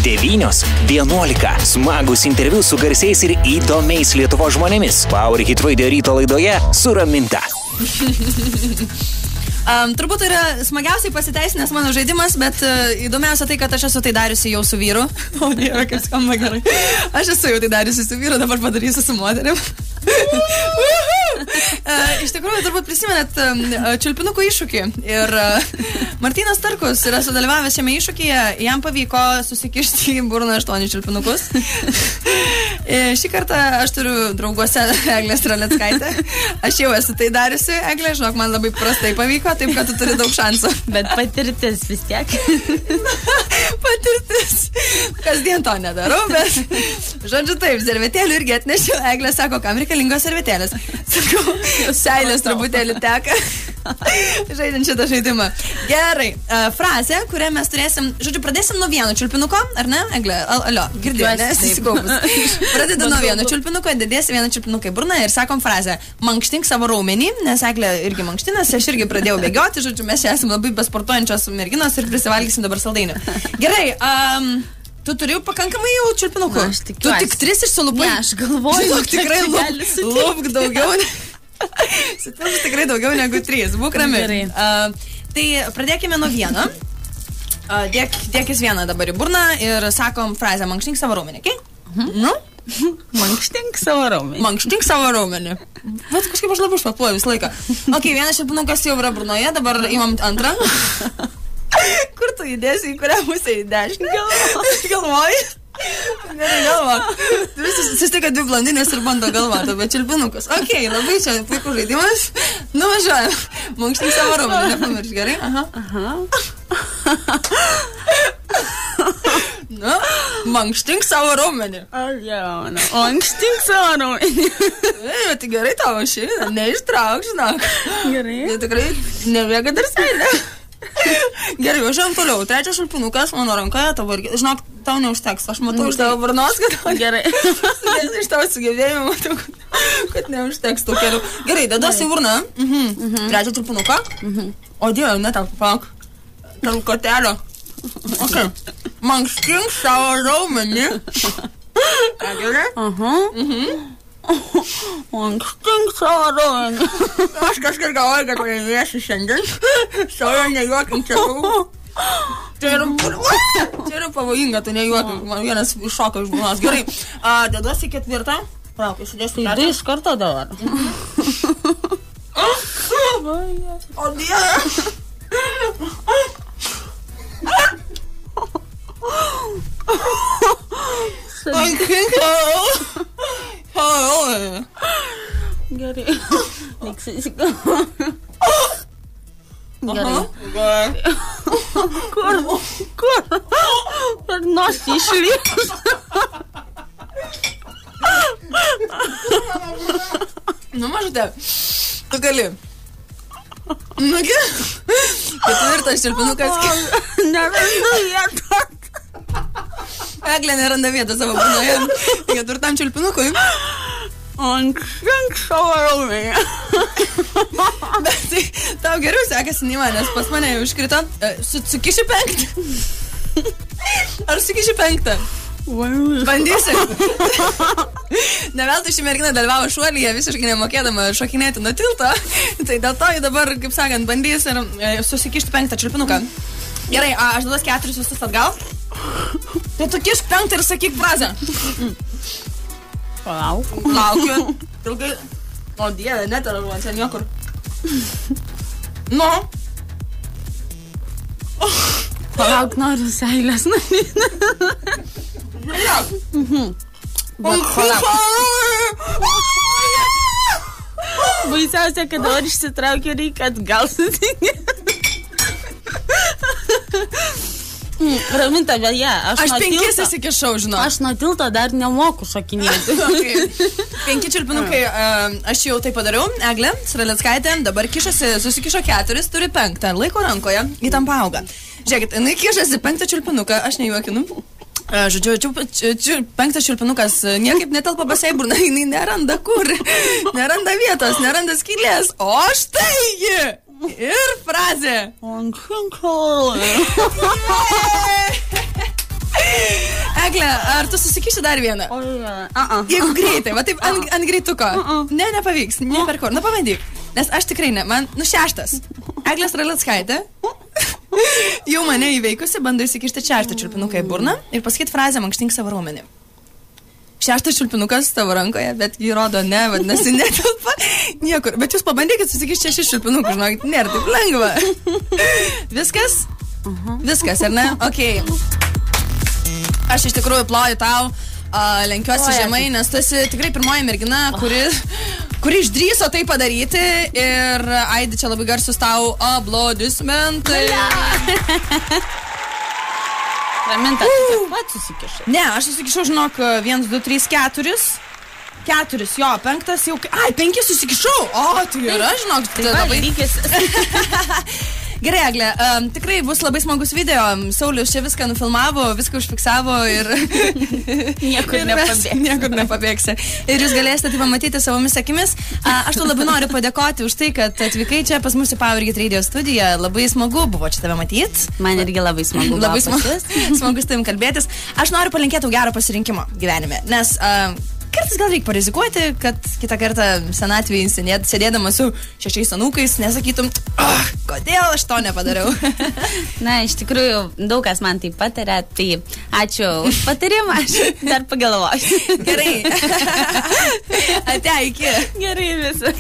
9:11. Smagus interviu su garsiais ir įdomiais Lietuvos žmonėmis. Power Hit Radio ryto laidoje su Raminta. Turbūt yra smagiausiai pasiteisinęs mano žaidimas, bet įdomiausia tai, kad aš esu tai dariusi jau su vyru. O Dieve, kaip skamba gerai. Aš esu jau tai dariusi su vyru, dabar padarysiu su moterim. Iš tikrųjų, turbūt prisimenat čiulpinukų iššūkį. Ir Martynas Starkus yra sudalyvavęs šiame iššūkyje, jam pavyko susikišti į burną 8 čiulpinukus. Šį kartą aš turiu drauguose Eglę Straleckaitę. Aš jau esu tai dariusi, Eglė, žinok, man labai prastai pavyko, taip kad tu turi daug šansų. Bet patirtis vis tiek. Patirtis. Kasdien to nedarau, bet žodžiu taip, servetėlių irgi atnešiu. Eglė sako, kam reikalingos servetėlės. Sakau, seilės truputėlį teka. Žaidžiant šitą žaidimą. Gerai, frazė, kurią mes turėsim, žodžiu, pradėsim nuo vieno čiulpinuko, ar ne, Eglė? Alio, girdėjau, ne? Susikaupus. Pradedu nuo vieno čiulpinuko, dėdėsi vieną čiulpinuką į burną ir sakom frazę, mankštink savo raumenį, nes Eglė irgi mankštinas, aš irgi pradėjau bėgioti, žodžiu, mes čia esame labai besportuojančios merginos ir prisivalgysim dabar saldainių. Gerai, tu turi pakankamai jau čiulpinukų? Tu tik 3 išsilupai? Ne, aš galvoju, tikrai lupk daugiau. Sutilps tikrai daugiau negu 3. Būk rami. Tai pradėkime nuo vieno. Dėkis vieną dabar į burną ir sakom frazę mankštink savo raumenį, okei? Nu? Mankštink savo raumenį. Mankštink savo raumenį. Vat kažkaip aš labai špapuoju visą laiką. Okei, vienas čiulpinukas jau yra burnoje, dabar imam antrą. Kur tu įdėsi, į kurią pusę į dešinę? Galvoji? Gerai, galva. Tu sustika 2 blondinės ir bando galvoti, bet čiulpinukas. Okei, labai čia puikus žaidimas. Nuvažiuojam. Mankštink savo raumenį, nepamiršk, gerai? Aha. Nu, mankštink savo raumenį. Mankštink savo raumenį. Tai gerai tavo šiandien, neištrauk, žinok. Gerai. Tai tikrai nevėga dar seilė. Gerai, važiuojam toliau. 3 šalpinukas mano rankoje, tavo irgi. Žinok, tau neužteks. Aš matau iš tavo burnos, kad tau gerai. Iš tavo sugebėjimą matau, kad neužteks tau kelių. Gerai, deduosi į burną. 3 šalpinuką. O Dieve, ne tau papak. Tarp kotelio. Ok. Mankštink savo raumenį. Gerai? Mankštink savo raumenį. Aš kažkaip galvoju, kad laimėsiu šiandien. Savo nejuokim čia. Čia yra pavojinga, tu nejuokim. Man vienas šoka iš burnos. Gerai, deduosi 4. Palauk, įsidėsiu 4. Iš karto dabar. O Dieve. Mankštink savo raumenį. Gerai. Neksisigalvoju. Gerai. Kur? Per nosį išlys. Nu, mažute. Tu gali. Nugi. 4 čiulpinukas. Nerandu vietos. Eglė neranda vietos savo burnoje. 4 čiulpinukui. Mankštink savo raumenį. Bet tai tau geriau sekasi nei man, nes pas mane jau iškrito. Sukiši 5. Ar sukiši 5? Bandysi. Neveltui ši mergina dalyvavo šuolyje, visiškai nemokėdama šokinėti nuo tilto. Tai dėl to jį dabar, kaip sakant, bandys ir susikišti 5 čiulpinuką. Gerai, aš duos 4 visus atgal. Tai tu kišk 5 ir sakyk frazę. Laukiu. Ilgai. O Dieve, netararuoju, čia niekur. Nu. Palauk, noriu seilės. Baisiausia, kad dabar išsitraukiu, reikia atgal sutinė. Raminta, bet aš 5 įsikišau, žinau. Aš nuo tilto dar nemoku šokinėti. 5 čiulpinukai, aš jau tai padariau. Eglė Straleckaitė dabar kišasi, susikišo 4, turi 5. Laiko rankoje, įtampa auga. Žiūrėkit, jinai kišasi 5 čiulpinuką, aš nejuokinu. Žodžiu, 5 čiulpinukas niekaip netelpa basai burna, jinai neranda kur, neranda vietos, neranda skylės. O štai ji! Ir frazė. tu susikiši dar vieną. Jeigu greitai, va taip ant greituko. Ne, nepavyks, ne per kur. Nu, pabandyk. Nes aš tikrai ne, man, 6. Eglė Stralickaitė jau mane įveikusi, bando įsikišti 6 čiulpinuką į burną ir pasakyti frazę mankštink savo raumenį. 6 čiulpinukas tavo rankoje, bet jį rodo ne, vadinasi, netelpa niekur. Bet jūs pabandykit susikišti 6 čiulpinukus, žinokit, nėra taip lengva. Viskas? Viskas, ar ne? Okei. Aš iš tikrųjų ploju tau, lenkiuosi žemai, nes tu esi tikrai pirmoji mergina, kuri išdrįso tai padaryti ir Aidi čia labai garsus tau aplodismentai. Raminta, tu pat susikišai. Ne, aš susikišau, žinok, 1, 2, 3, 4. 4, jo, 5 jau... Ai, 5 susikišau. O, tai yra, žinok, tai labai lygis. Gerai, Eglė, tikrai bus labai smagus video. Saulius čia viską nufilmavo, viską užfiksavo ir... Niekur nepabėgsi. Ir jūs galėsite tai pamatyti savomis akimis. Aš tau labai noriu padėkoti už tai, kad atvykai čia pas mus į Power Hit Radio studiją. Labai smagu buvo čia tave matyti. Man irgi labai smagu. Labai smagus tavim kalbėtis. Aš noriu palinkėti tau gero pasirinkimo gyvenime, nes... Kartais gal reikia parizikuoti, kad kitą kartą senatvėje sėdėdama su 6 anūkais nesakytum, kodėl aš to nepadariau. Na, iš tikrųjų, daug kas man tai patarė, tai ačiū už patarimą, aš dar pagalvosiu. Gerai. Ate, iki. Gerai visą.